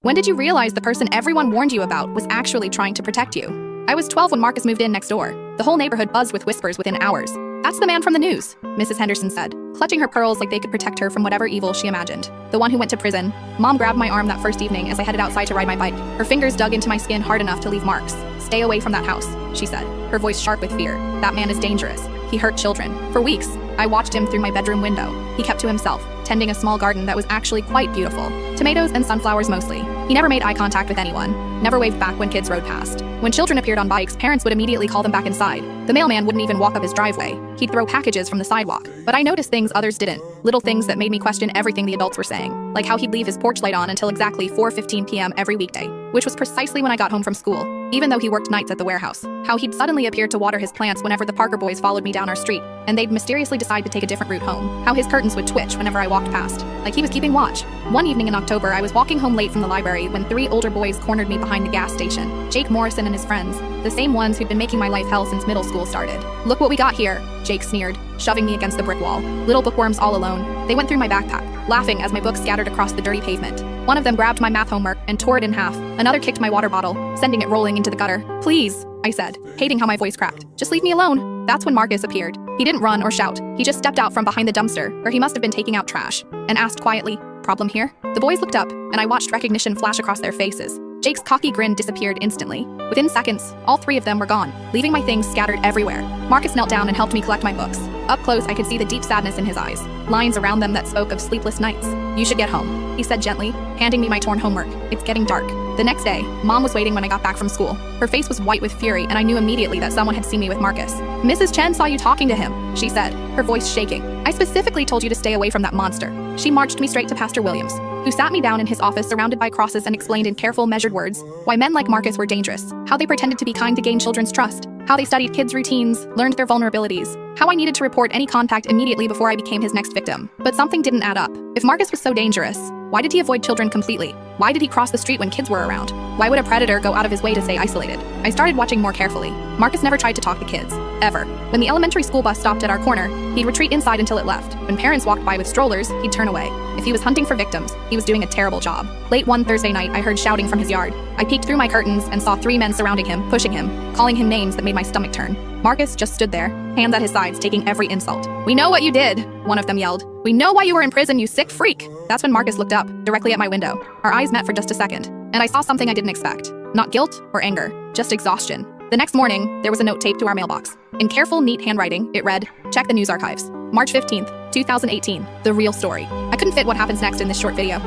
When did you realize the person everyone warned you about was actually trying to protect you? I was 12 when Marcus moved in next door. The whole neighborhood buzzed with whispers within hours. That's the man from the news, Mrs. Henderson said, clutching her pearls like they could protect her from whatever evil she imagined. The one who went to prison. Mom grabbed my arm that first evening as I headed outside to ride my bike. Her fingers dug into my skin hard enough to leave marks. Stay away from that house, she said, her voice sharp with fear. That man is dangerous. He hurt children. For weeks, I watched him through my bedroom window. He kept to himself, tending a small garden that was actually quite beautiful. Tomatoes and sunflowers mostly. He never made eye contact with anyone, never waved back when kids rode past. When children appeared on bikes, parents would immediately call them back inside. The mailman wouldn't even walk up his driveway. He'd throw packages from the sidewalk. But I noticed things others didn't. Little things that made me question everything the adults were saying. Like how he'd leave his porch light on until exactly 4:15 p.m. every weekday, which was precisely when I got home from school, even though he worked nights at the warehouse. How he'd suddenly appear to water his plants whenever the Parker boys followed me down our street, and they'd mysteriously decide to take a different route home. How his curtains would twitch whenever I walked past, like he was keeping watch. One evening in October, I was walking home late from the library when 3 older boys cornered me behind the gas station. Jake Morrison and his friends, the same ones who'd been making my life hell since middle school started. "Look what we got here," Jake sneered, shoving me against the brick wall. Little bookworms all alone. They went through my backpack, laughing as my books scattered across the dirty pavement. One of them grabbed my math homework and tore it in half. Another kicked my water bottle, sending it rolling into the gutter. "Please," I said, hating how my voice cracked. "Just leave me alone." That's when Marcus appeared. He didn't run or shout. He just stepped out from behind the dumpster, where he must have been taking out trash, and asked quietly, "Problem here?" The boys looked up, and I watched recognition flash across their faces. Jake's cocky grin disappeared instantly. Within seconds, all 3 of them were gone, leaving my things scattered everywhere. Marcus knelt down and helped me collect my books. Up close, I could see the deep sadness in his eyes, lines around them that spoke of sleepless nights. "You should get home," he said gently, handing me my torn homework. "It's getting dark." The next day, Mom was waiting when I got back from school. Her face was white with fury, and I knew immediately that someone had seen me with Marcus. "Mrs. Chen saw you talking to him," she said, her voice shaking. "I specifically told you to stay away from that monster." She marched me straight to Pastor Williams, who sat me down in his office surrounded by crosses and explained in careful, measured words why men like Marcus were dangerous, how they pretended to be kind to gain children's trust, how they studied kids' routines, learned their vulnerabilities, how I needed to report any contact immediately before I became his next victim. But something didn't add up. If Marcus was so dangerous, why did he avoid children completely? Why did he cross the street when kids were around? Why would a predator go out of his way to stay isolated? I started watching more carefully. Marcus never tried to talk to kids, ever. When the elementary school bus stopped at our corner, he'd retreat inside until it left. When parents walked by with strollers, he'd turn away. If he was hunting for victims, he was doing a terrible job. Late one Thursday night, I heard shouting from his yard. I peeked through my curtains and saw 3 men surrounding him, pushing him, calling him names that made my stomach turn. Marcus just stood there, hands at his sides, taking every insult. "We know what you did," one of them yelled. "We know why you were in prison, you sick freak." That's when Marcus looked up, directly at my window. Our eyes met for just a second, and I saw something I didn't expect. Not guilt or anger, just exhaustion. The next morning, there was a note taped to our mailbox. In careful, neat handwriting, it read, "Check the news archives. March 15th, 2018. The real story." I couldn't fit what happens next in this short video.